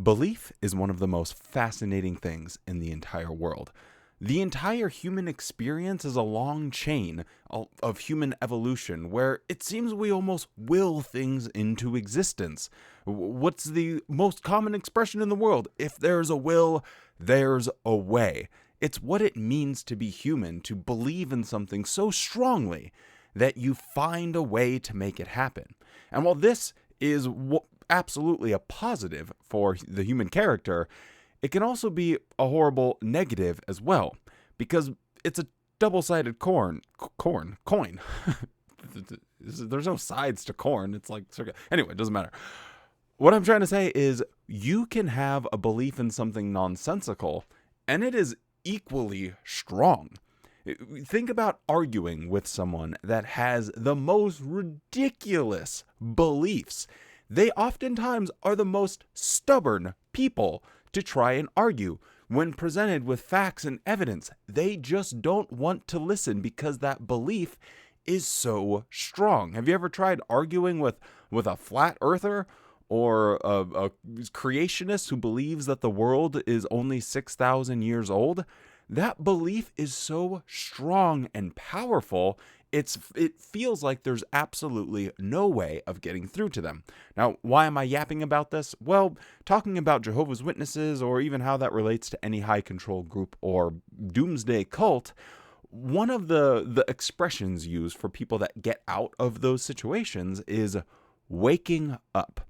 Belief is one of the most fascinating things in the entire world. The entire human experience is a long chain of human evolution where it seems we almost will things into existence. What's the most common expression in the world? If there's a will, there's a way. It's what it means to be human, to believe in something so strongly that you find a way to make it happen. And while this is absolutely a positive for the human character, it can also be a horrible negative as well, because it's a double-sided coin. There's no sides to corn. It's like, anyway, it doesn't matter. What I'm trying to say is you can have a belief in something nonsensical, and it is equally strong. Think about arguing with someone that has the most ridiculous beliefs. They oftentimes are the most stubborn people to try and argue. When presented with facts and evidence, they just don't want to listen because that belief is so strong. Have you ever tried arguing with a flat earther or a creationist who believes that the world is only 6,000 years old? That belief is so strong and powerful, it feels like there's absolutely no way of getting through to them. Now, why am I yapping about this? Well, talking about Jehovah's Witnesses, or even how that relates to any high control group or doomsday cult, one of the expressions used for people that get out of those situations is waking up.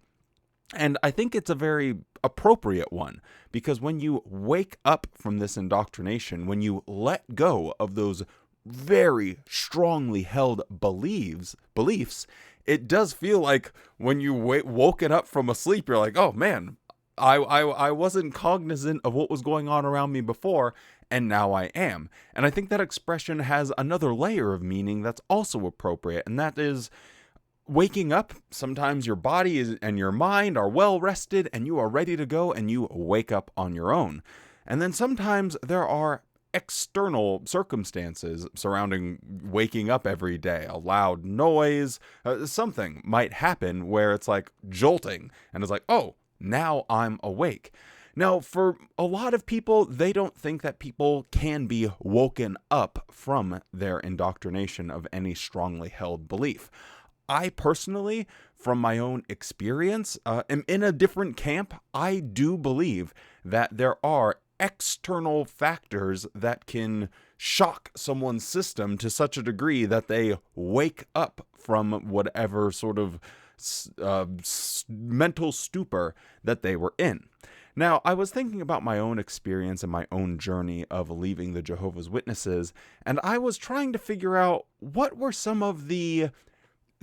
And I think it's a very appropriate one, because when you wake up from this indoctrination, when you let go of those very strongly held beliefs, it does feel like when you woken up from a sleep, you're like, oh man, I wasn't cognizant of what was going on around me before, and now I am. And I think that expression has another layer of meaning that's also appropriate, and that is waking up. Sometimes your body and your mind are well rested and you are ready to go, and you wake up on your own. And then sometimes there are external circumstances surrounding waking up every day. A loud noise, something might happen where it's like jolting, and it's like, oh, now I'm awake. Now, for a lot of people, they don't think that people can be woken up from their indoctrination of any strongly held belief. I personally, from my own experience, am in a different camp. I do believe that there are external factors that can shock someone's system to such a degree that they wake up from whatever sort of mental stupor that they were in. Now, I was thinking about my own experience and my own journey of leaving the Jehovah's Witnesses, and I was trying to figure out what were some of the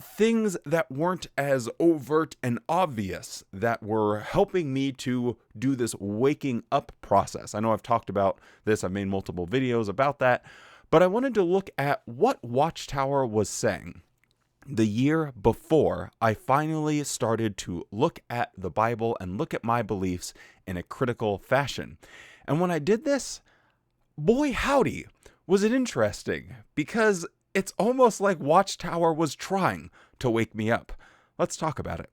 things that weren't as overt and obvious that were helping me to do this waking up process. I know I've talked about this, I've made multiple videos about that, but I wanted to look at what Watchtower was saying the year before I finally started to look at the Bible and look at my beliefs in a critical fashion. And when I did this, boy howdy, was it interesting, because it's almost like Watchtower was trying to wake me up. Let's talk about it.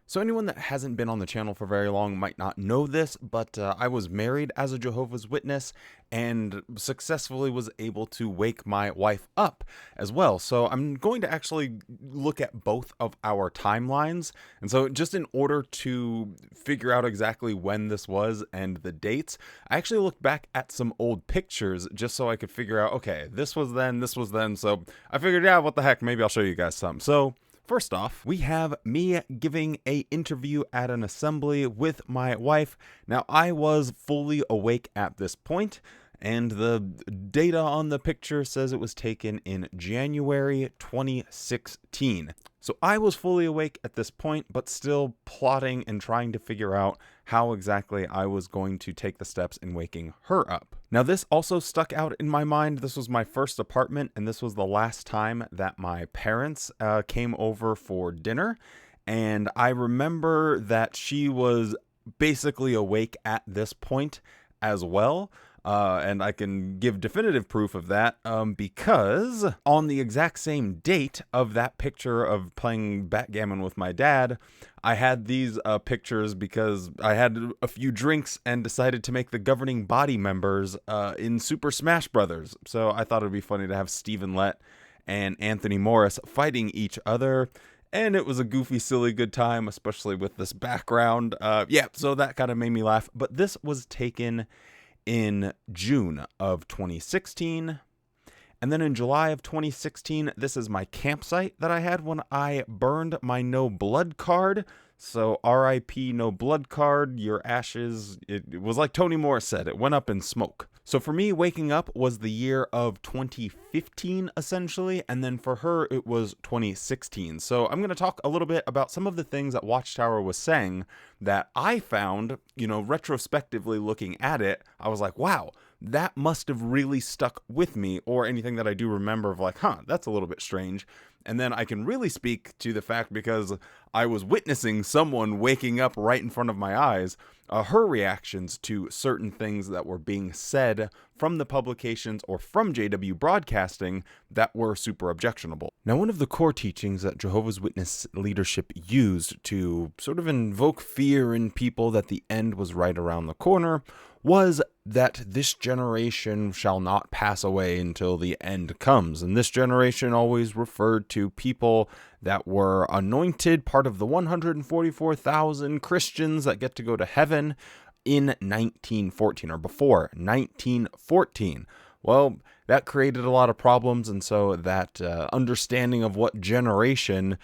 So anyone that hasn't been on the channel for very long might not know this, but I was married as a Jehovah's Witness and successfully was able to wake my wife up as well. So I'm going to actually look at both of our timelines. And so just in order to figure out exactly when this was and the dates, I actually looked back at some old pictures just so I could figure out, okay, this was then. So I figured, yeah, what the heck, maybe I'll show you guys some. So first off, we have me giving an interview at an assembly with my wife. Now, I was fully awake at this point, and the data on the picture says it was taken in January 2016. So I was fully awake at this point, but still plotting and trying to figure out how exactly I was going to take the steps in waking her up. Now, this also stuck out in my mind. This was my first apartment, and this was the last time that my parents came over for dinner. And I remember that she was basically awake at this point as well. And I can give definitive proof of that because on the exact same date of that picture of playing backgammon with my dad, I had these pictures because I had a few drinks and decided to make the governing body members in Super Smash Brothers. So I thought it would be funny to have Stephen Lett and Anthony Morris fighting each other. And it was a goofy, silly, good time, especially with this background. So that kind of made me laugh. But this was taken in June of 2016. And then in July of 2016, this is my campsite that I had when I burned my no blood card. So RIP no blood card, your ashes, it was like Toni Morris said, it went up in smoke. So for me, waking up was the year of 2015, essentially, and then for her, it was 2016. So I'm going to talk a little bit about some of the things that Watchtower was saying that I found, retrospectively looking at it, I was like, wow, that must have really stuck with me, or anything that I do remember of like, that's a little bit strange. And then I can really speak to the fact because I was witnessing someone waking up right in front of my eyes, her reactions to certain things that were being said from the publications or from JW Broadcasting that were super objectionable. Now, one of the core teachings that Jehovah's Witness leadership used to sort of invoke fear in people that the end was right around the corner was that this generation shall not pass away until the end comes. And this generation always referred to people that were anointed, part of the 144,000 Christians that get to go to heaven in 1914 or before 1914. Well, that created a lot of problems, and so that understanding of what generation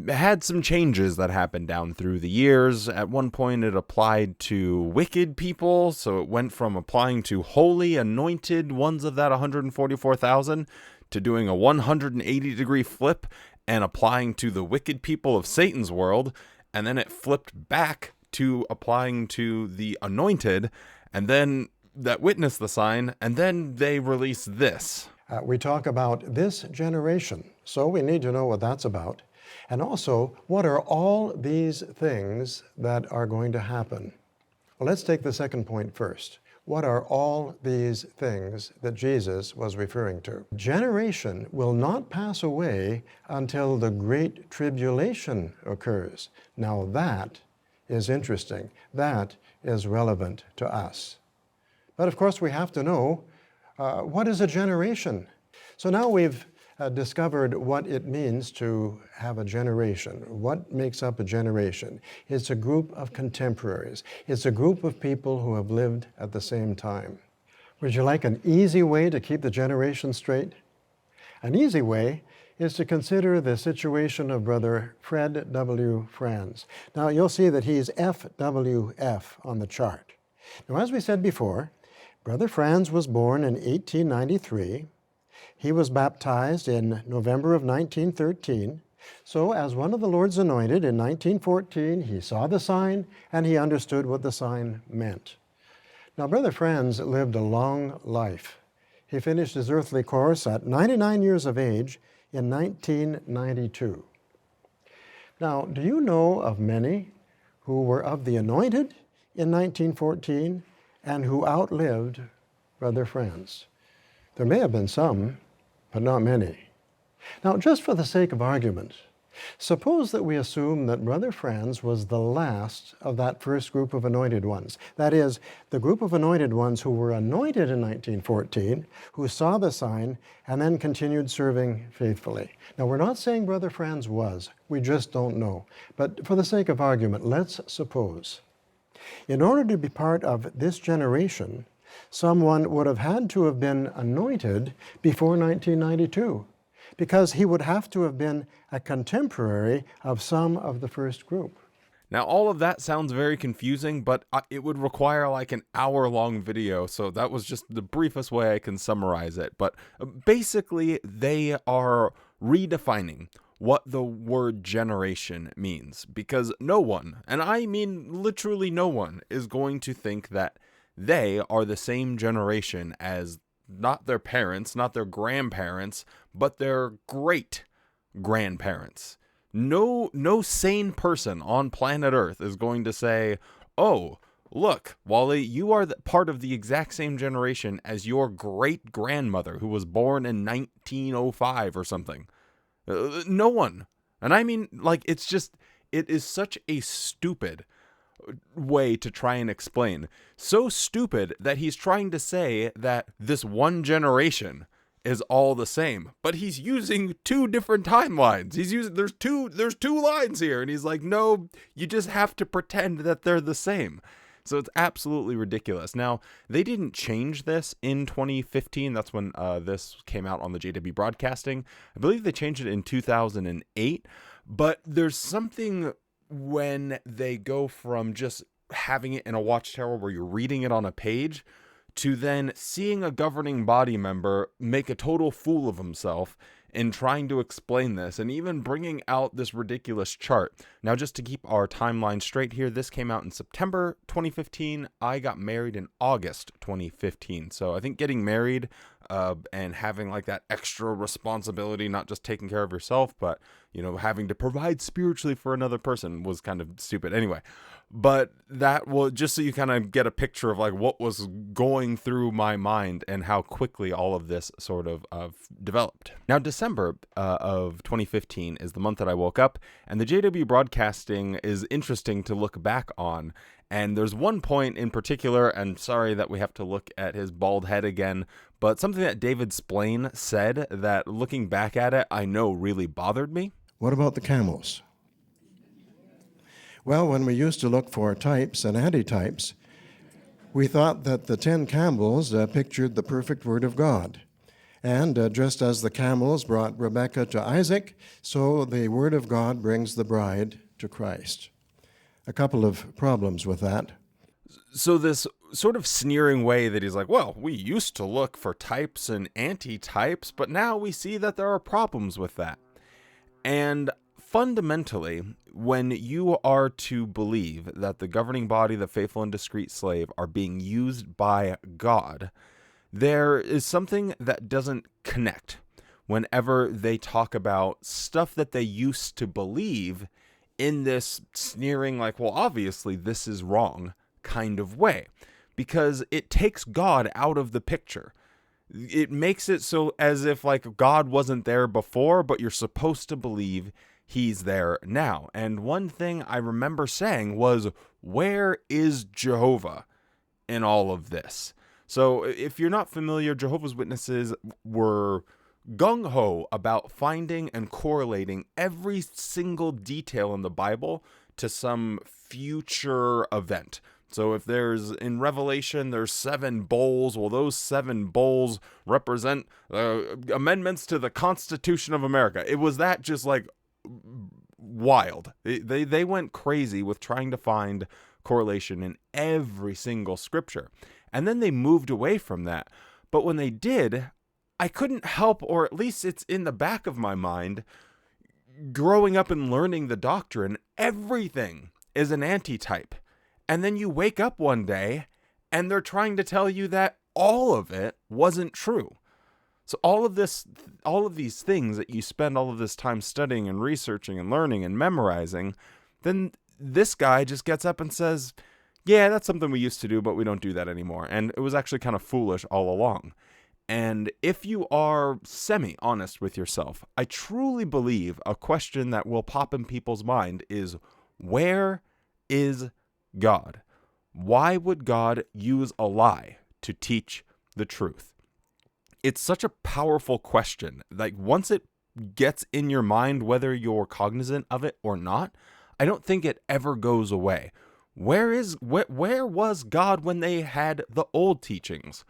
had some changes that happened down through the years. At one point, it applied to wicked people, so it went from applying to holy, anointed ones of that 144,000 to doing a 180-degree flip and applying to the wicked people of Satan's world, and then it flipped back to applying to the anointed, and then that witnessed the sign, and then they released this. We talk about this generation, so we need to know what that's about. And also, what are all these things that are going to happen? Well, let's take the second point first. What are all these things that Jesus was referring to? Generation will not pass away until the Great Tribulation occurs. Now that is interesting. That is relevant to us. But of course, we have to know what is a generation? So now we've discovered what it means to have a generation. What makes up a generation? It's a group of contemporaries. It's a group of people who have lived at the same time. Would you like an easy way to keep the generation straight? An easy way is to consider the situation of Brother Fred W. Franz. Now you'll see that he's FWF on the chart. Now, as we said before, Brother Franz was born in 1893. He was baptized in November of 1913. So as one of the Lord's anointed in 1914, he saw the sign and he understood what the sign meant. Now, Brother Franz lived a long life. He finished his earthly course at 99 years of age in 1992. Now, do you know of many who were of the anointed in 1914 and who outlived Brother Franz? There may have been some, but not many. Now, just for the sake of argument, suppose that we assume that Brother Franz was the last of that first group of anointed ones. That is, the group of anointed ones who were anointed in 1914, who saw the sign, and then continued serving faithfully. Now, we're not saying Brother Franz was. We just don't know. But for the sake of argument, let's suppose. In order to be part of this generation, someone would have had to have been anointed before 1992, because he would have to have been a contemporary of some of the first group. Now, all of that sounds very confusing, but it would require like an hour-long video, so that was just the briefest way I can summarize it. But basically, they are redefining what the word generation means, because no one, and I mean literally no one, is going to think that they are the same generation as not their parents, not their grandparents, but their great grandparents. No sane person on planet Earth is going to say, oh, look, Wally, you are part of the exact same generation as your great-grandmother who was born in 1905 or something. No one. And I mean, like, it is such a stupid way to try and explain. So stupid that he's trying to say that this one generation is all the same, but he's using two different timelines. There's two lines here, and he's like, no, you just have to pretend that they're the same. So it's absolutely ridiculous. Now, they didn't change this in 2015. That's when this came out on the JW Broadcasting. I believe they changed it in 2008, but there's something when they go from just having it in a Watchtower where you're reading it on a page to then seeing a governing body member make a total fool of himself in trying to explain this and even bringing out this ridiculous chart. Now, just to keep our timeline straight here, this came out in September 2015. I got married in August 2015. So I think getting married and having like that extra responsibility, not just taking care of yourself, but, you know, having to provide spiritually for another person was kind of stupid. Anyway, but that will just so you kind of get a picture of like what was going through my mind and how quickly all of this sort of developed. Now, December of 2015 is the month that I woke up, and the JW Broadcasting is interesting to look back on. And there's one point in particular, and sorry that we have to look at his bald head again, but something that David Splain said that looking back at it, I know really bothered me. What about the camels? Well, when we used to look for types and antitypes, we thought that the 10 camels pictured the perfect word of God. And just as the camels brought Rebekah to Isaac, so the word of God brings the bride to Christ. A couple of problems with that. So this sort of sneering way that he's like, well, we used to look for types and antitypes, but now we see that there are problems with that. And fundamentally, when you are to believe that the governing body, the faithful and discreet slave, are being used by God, there is something that doesn't connect whenever they talk about stuff that they used to believe in this sneering, like, well, obviously this is wrong kind of way, because it takes God out of the picture. It makes it so as if like God wasn't there before, but you're supposed to believe he's there now. And one thing I remember saying was, where is Jehovah in all of this? So if you're not familiar, Jehovah's Witnesses were gung-ho about finding and correlating every single detail in the Bible to some future event. So if there's, in Revelation, there's 7 bowls, well, those 7 bowls represent amendments to the Constitution of America. It was that just like wild. They went crazy with trying to find correlation in every single scripture. And then they moved away from that. But when they did, I couldn't help, or at least it's in the back of my mind, growing up and learning the doctrine, everything is an antitype. And then you wake up one day and they're trying to tell you that all of it wasn't true. So all of these things that you spend all of this time studying and researching and learning and memorizing, then this guy just gets up and says, yeah, that's something we used to do, but we don't do that anymore. And it was actually kind of foolish all along. And if you are semi-honest with yourself, I truly believe a question that will pop in people's mind is, where is God? Why would God use a lie to teach the truth? It's such a powerful question. Like, once it gets in your mind, whether you're cognizant of it or not, I don't think it ever goes away. Where was God when they had the old teachings?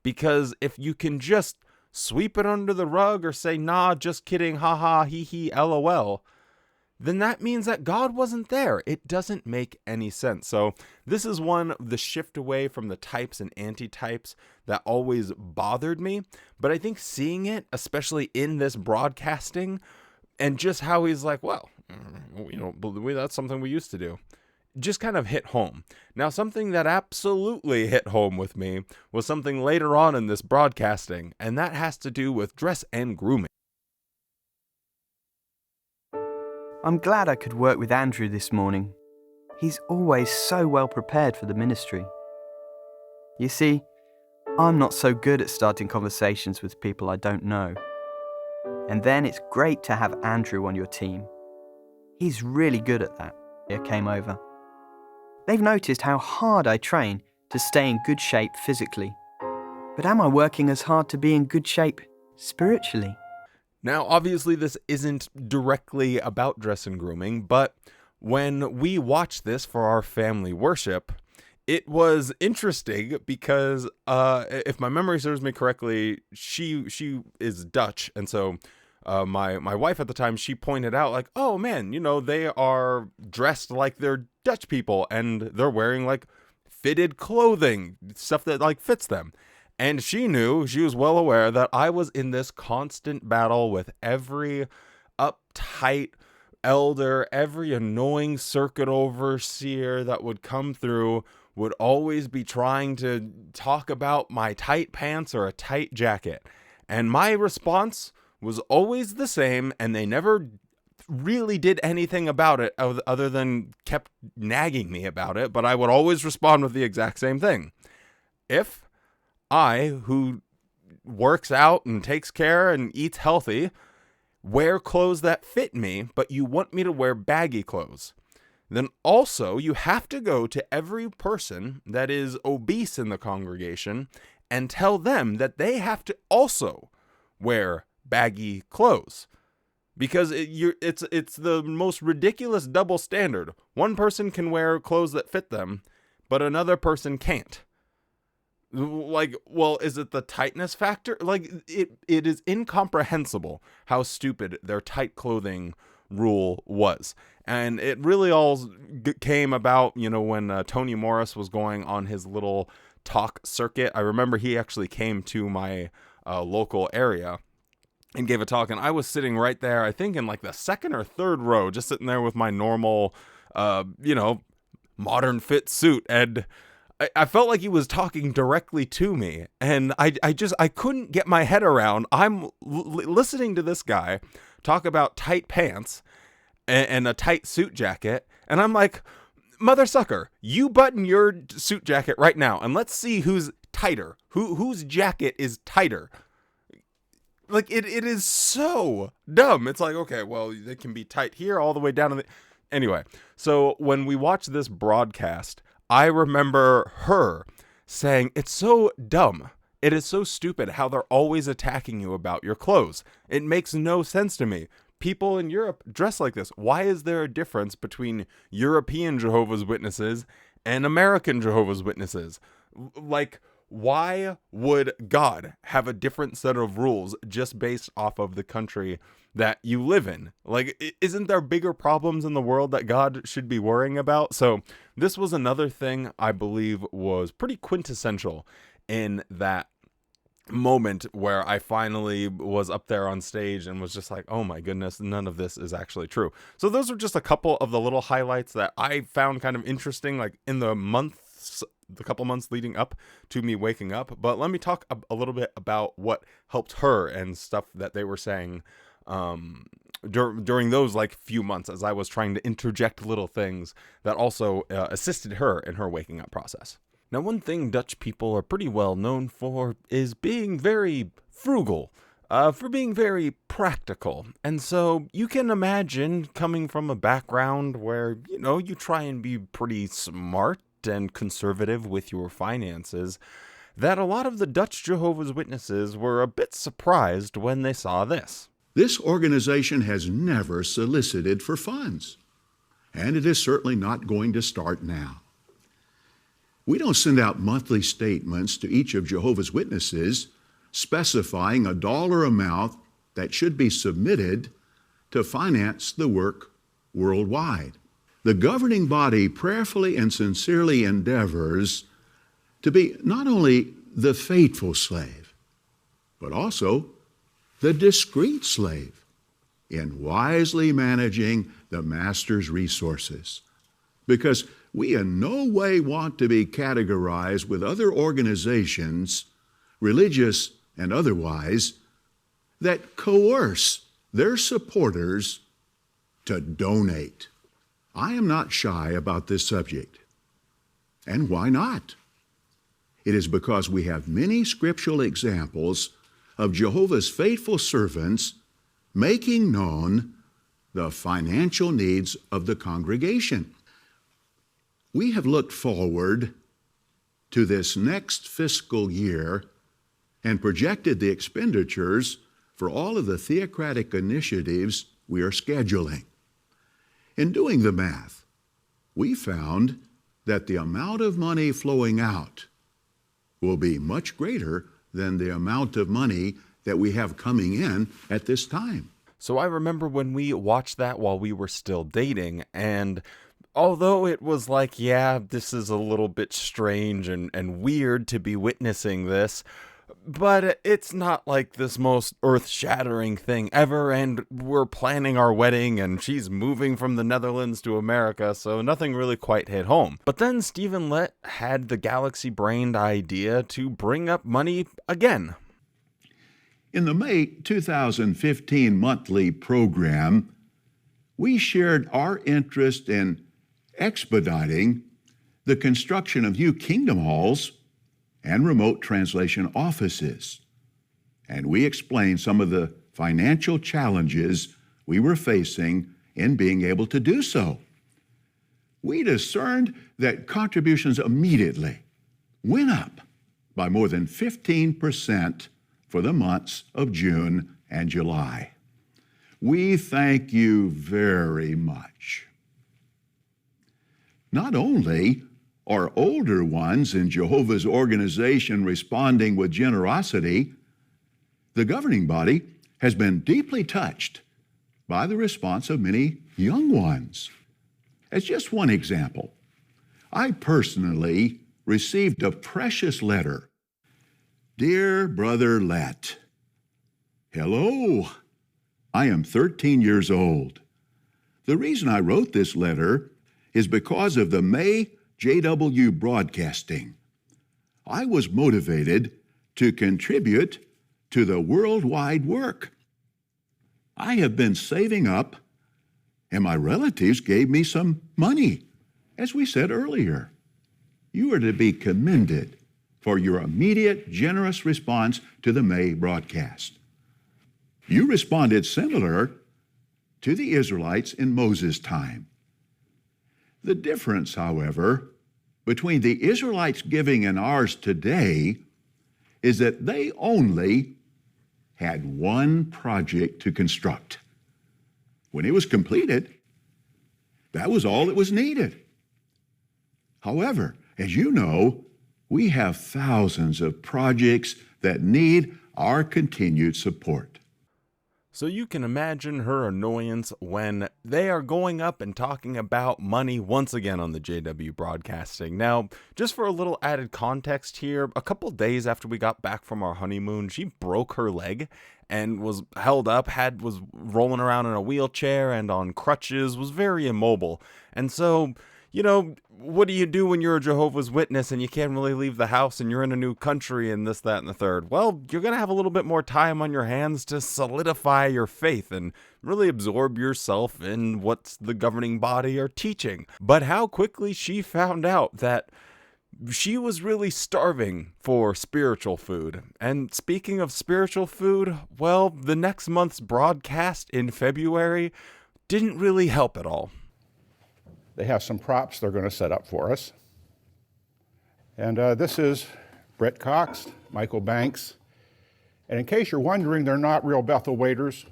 Because if you can just sweep it under the rug or say, nah, just kidding, haha, hee hee, lol, then that means that God wasn't there. It doesn't make any sense. So this is the shift away from the types and antitypes that always bothered me. But I think seeing it, especially in this broadcasting, and just how he's like, well, you know, that's something we used to do, just kind of hit home. Now, something that absolutely hit home with me was something later on in this broadcasting, and that has to do with dress and grooming. I'm glad I could work with Andrew this morning. He's always so well prepared for the ministry. You see, I'm not so good at starting conversations with people I don't know. And then it's great to have Andrew on your team. He's really good at that. He came over. They've noticed how hard I train to stay in good shape physically. But am I working as hard to be in good shape spiritually? Now, obviously, this isn't directly about dress and grooming, but when we watched this for our family worship, it was interesting because, if my memory serves me correctly, she is Dutch, and so my wife at the time, she pointed out, like, oh man, they are dressed like they're Dutch people, and they're wearing like fitted clothing, stuff that like fits them. And she was well aware that I was in this constant battle with every uptight elder, every annoying circuit overseer that would come through would always be trying to talk about my tight pants or a tight jacket. And my response was always the same, and they never really did anything about it other than kept nagging me about it, but I would always respond with the exact same thing. If I, who works out and takes care and eats healthy, wear clothes that fit me, but you want me to wear baggy clothes, then also you have to go to every person that is obese in the congregation and tell them that they have to also wear baggy clothes. Because it's the most ridiculous double standard. One person can wear clothes that fit them, but another person can't. Like, well, is it the tightness factor? Like, it is incomprehensible how stupid their tight clothing rule was. And it really all came about, when Tony Morris was going on his little talk circuit. I remember he actually came to my local area and gave a talk, and I was sitting right there, I think in like the second or third row, just sitting there with my normal, modern fit suit, and I felt like he was talking directly to me, and I couldn't get my head around. I'm listening to this guy talk about tight pants and a tight suit jacket, and I'm like, mother sucker, you button your suit jacket right now, and let's see who's tighter, whose jacket is tighter. Like, it is so dumb. It's like, okay, well, they can be tight here all the way down to the... Anyway, so when we watched this broadcast, I remember her saying, it's so dumb. It is so stupid how they're always attacking you about your clothes. It makes no sense to me. People in Europe dress like this. Why is there a difference between European Jehovah's Witnesses and American Jehovah's Witnesses? Like, why would God have a different set of rules just based off of the country that you live in? Like, isn't there bigger problems in the world that God should be worrying about? So this was another thing I believe was pretty quintessential in that moment where I finally was up there on stage and was just like, oh my goodness, none of this is actually true. So those are just a couple of the little highlights that I found kind of interesting, like in the couple months leading up to me waking up. But let me talk a little bit about what helped her and stuff that they were saying during those like few months as I was trying to interject little things that also assisted her in her waking up process. Now, one thing Dutch people are pretty well known for is being very frugal, for being very practical. And so you can imagine coming from a background where, you try and be pretty smart and conservative with your finances, that a lot of the Dutch Jehovah's Witnesses were a bit surprised when they saw this. This organization has never solicited for funds, and it is certainly not going to start now. We don't send out monthly statements to each of Jehovah's Witnesses specifying a dollar amount that should be submitted to finance the work worldwide. The governing body prayerfully and sincerely endeavors to be not only the faithful slave, but also the discreet slave in wisely managing the master's resources. Because we in no way want to be categorized with other organizations, religious and otherwise, that coerce their supporters to donate. I am not shy about this subject. And why not? It is because we have many scriptural examples of Jehovah's faithful servants making known the financial needs of the congregation. We have looked forward to this next fiscal year and projected the expenditures for all of the theocratic initiatives we are scheduling. In doing the math, we found that the amount of money flowing out will be much greater than the amount of money that we have coming in at this time. So I remember when we watched that while we were still dating, and although it was like, yeah, this is a little bit strange and weird to be witnessing this, but it's not like this most earth-shattering thing ever, and we're planning our wedding, and she's moving from the Netherlands to America, so nothing really quite hit home. But then Stephen Lett had the galaxy-brained idea to bring up money again. In the May 2015 monthly program, we shared our interest in expediting the construction of new kingdom halls and remote translation offices. And we explained some of the financial challenges we were facing in being able to do so. We discerned that contributions immediately went up by more than 15% for the months of June and July. We thank you very much. Not only are older ones in Jehovah's organization responding with generosity, the governing body has been deeply touched by the response of many young ones. As just one example, I personally received a precious letter. Dear Brother Lett, hello, I am 13 years old. The reason I wrote this letter is because of the May JW broadcasting. I was motivated to contribute to the worldwide work. I have been saving up, and my relatives gave me some money. As we said earlier, you are to be commended for your immediate, generous response to the May broadcast. You responded similar to the Israelites in Moses' time. The difference, however, between the Israelites' giving and ours today is that they only had one project to construct. When it was completed, that was all that was needed. However, as you know, we have thousands of projects that need our continued support. So you can imagine her annoyance when they are going up and talking about money once again on the JW broadcasting. Now, just for a little added context here, a couple days after we got back from our honeymoon, she broke her leg and was held up, was rolling around in a wheelchair and on crutches, was very immobile. And so, what do you do when you're a Jehovah's Witness and you can't really leave the house and you're in a new country and this, that, and the third? Well, you're going to have a little bit more time on your hands to solidify your faith and really absorb yourself in what the governing body are teaching. But how quickly she found out that she was really starving for spiritual food. And speaking of spiritual food, well, the next month's broadcast in February didn't really help at all. They have some props they're going to set up for us. And this is Brett Cox, Michael Banks. And in case you're wondering, they're not real Bethel waiters.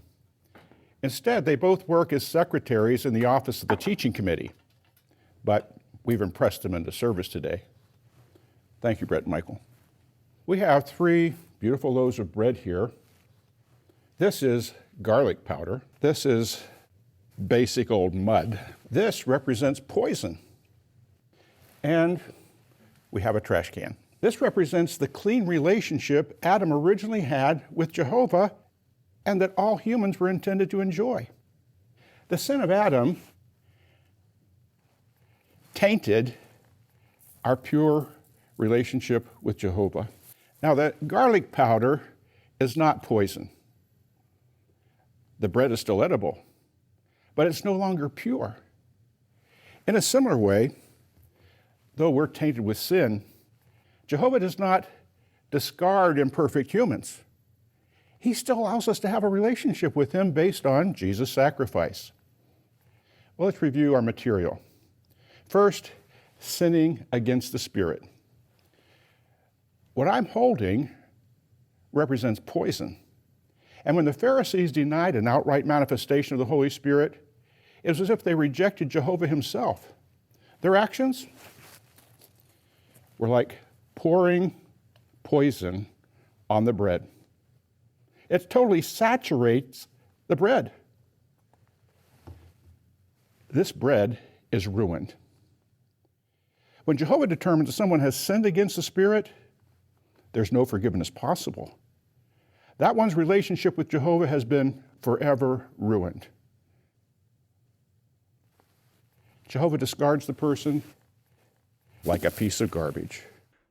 Instead, they both work as secretaries in the office of the teaching committee. But we've impressed them into service today. Thank you, Brett and Michael. We have 3 beautiful loaves of bread here. This is garlic powder. This is basic old mud. This represents poison. And we have a trash can. This represents the clean relationship Adam originally had with Jehovah and that all humans were intended to enjoy. The sin of Adam tainted our pure relationship with Jehovah. Now, the garlic powder is not poison. The bread is still edible. but it's no longer pure. In a similar way, though we're tainted with sin, Jehovah does not discard imperfect humans. He still allows us to have a relationship with him based on Jesus' sacrifice. Well, let's review our material. First, sinning against the Spirit. What I'm holding represents poison. And when the Pharisees denied an outright manifestation of the Holy Spirit, it was as if they rejected Jehovah himself. Their actions were like pouring poison on the bread. It totally saturates the bread. This bread is ruined. When Jehovah determines that someone has sinned against the Spirit, there's no forgiveness possible. That one's relationship with Jehovah has been forever ruined. Jehovah discards the person like a piece of garbage.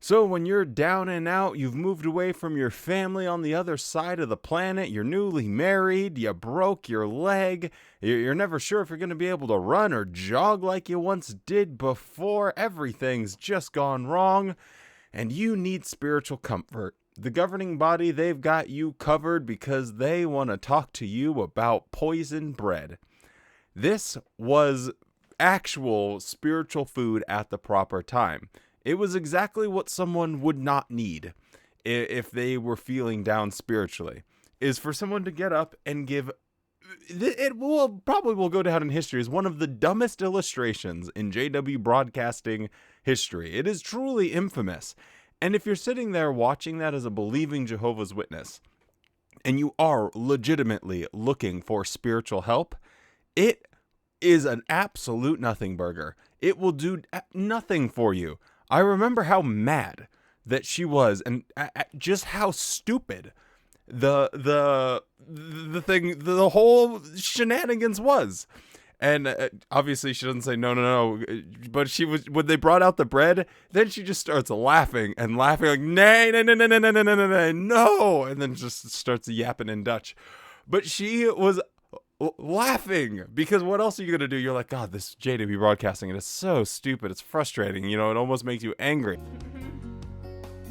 So when you're down and out, you've moved away from your family on the other side of the planet, you're newly married, you broke your leg, you're never sure if you're going to be able to run or jog like you once did before, everything's just gone wrong, and you need spiritual comfort. The governing body, they've got you covered because they want to talk to you about poisoned bread. This was actual spiritual food at the proper time. It was exactly what someone would not need if they were feeling down spiritually, is for someone to get up and give. It will probably go down in history as one of the dumbest illustrations in JW broadcasting history. It is truly infamous. And if you're sitting there watching that as a believing Jehovah's Witness, and you are legitimately looking for spiritual help, it is an absolute nothing burger. It will do nothing for you. I remember how mad that she was, and just how stupid the whole shenanigans was. And obviously she doesn't say no, but she was, when they brought out the bread, then she just starts laughing like, nay, no, and then just starts yapping in Dutch. But she was laughing, because what else are you going to do? You're like, God, this JW broadcasting, it is so stupid. It's frustrating. You know, it almost makes you angry.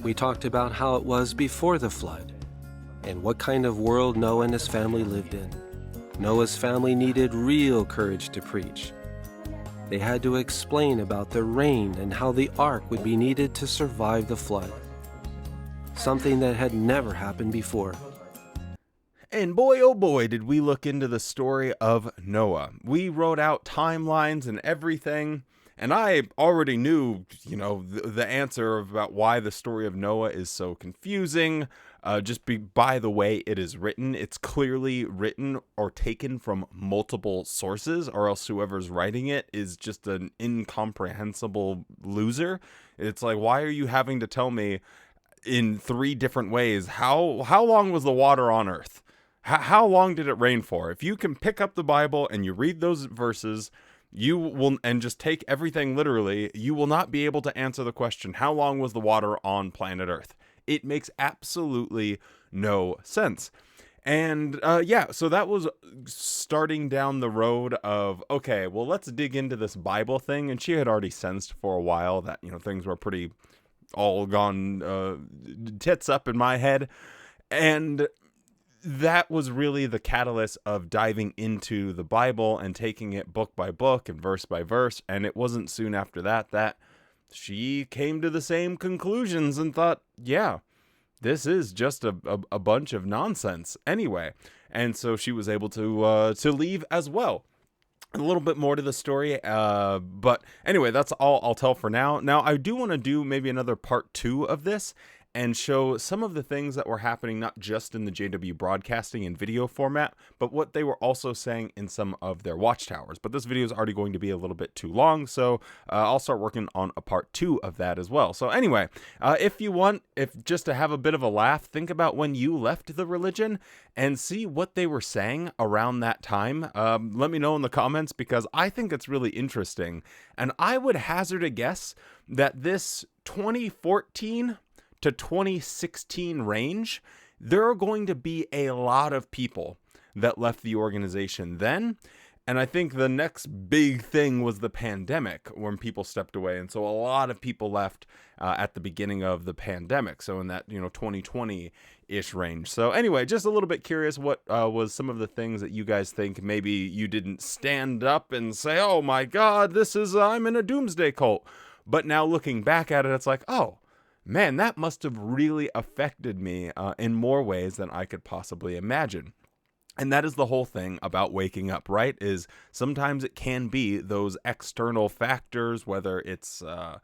We talked about how it was before the flood and what kind of world Noah and his family lived in. Noah's family needed real courage to preach. They had to explain about the rain and how the ark would be needed to survive the flood. Something that had never happened before. And boy, oh boy, did we look into the story of Noah. We wrote out timelines and everything, and I already knew, the answer about why the story of Noah is so confusing. By the way it is written, it's clearly written or taken from multiple sources, or else whoever's writing it is just an incomprehensible loser. It's like, why are you having to tell me in 3 different ways how long was the water on earth? How long did it rain for? If you can pick up the Bible and you read those verses, you will, and just take everything literally, you will not be able to answer the question, how long was the water on planet Earth? It makes absolutely no sense. And so that was starting down the road of, okay, well, let's dig into this Bible thing. And she had already sensed for a while that, things were pretty all gone tits up in my head. And that was really the catalyst of diving into the Bible and taking it book by book and verse by verse. And it wasn't soon after that she came to the same conclusions and thought, yeah, this is just a bunch of nonsense anyway. And so she was able to leave as well. A little bit more to the story, but anyway, that's all I'll tell for now. Now, I do want to do maybe another part 2 of this and show some of the things that were happening, not just in the JW broadcasting and video format, but what they were also saying in some of their watchtowers. But this video is already going to be a little bit too long, so I'll start working on a part 2 of that as well. So anyway, if just to have a bit of a laugh, think about when you left the religion and see what they were saying around that time. Let me know in the comments, because I think it's really interesting. And I would hazard a guess that this 2014 to 2016 range, there are going to be a lot of people that left the organization then, And I think the next big thing was the pandemic, when people stepped away. And so a lot of people left at the beginning of the pandemic. So in that, 2020-ish range. So anyway, just a little bit curious, what was some of the things that you guys think maybe you didn't stand up and say, oh my God, I'm in a doomsday cult. But now looking back at it, it's like, oh, man, that must have really affected me in more ways than I could possibly imagine. And that is the whole thing about waking up, right? Is sometimes it can be those external factors, whether it's a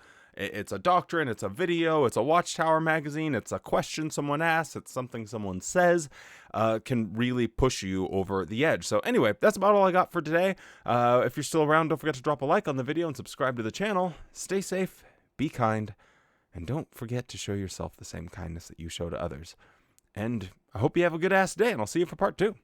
doctrine, it's a video, it's a Watchtower magazine, it's a question someone asks, it's something someone says, can really push you over the edge. So anyway, that's about all I got for today. If you're still around, don't forget to drop a like on the video and subscribe to the channel. Stay safe, be kind, and don't forget to show yourself the same kindness that you show to others. And I hope you have a good ass day, and I'll see you for part 2.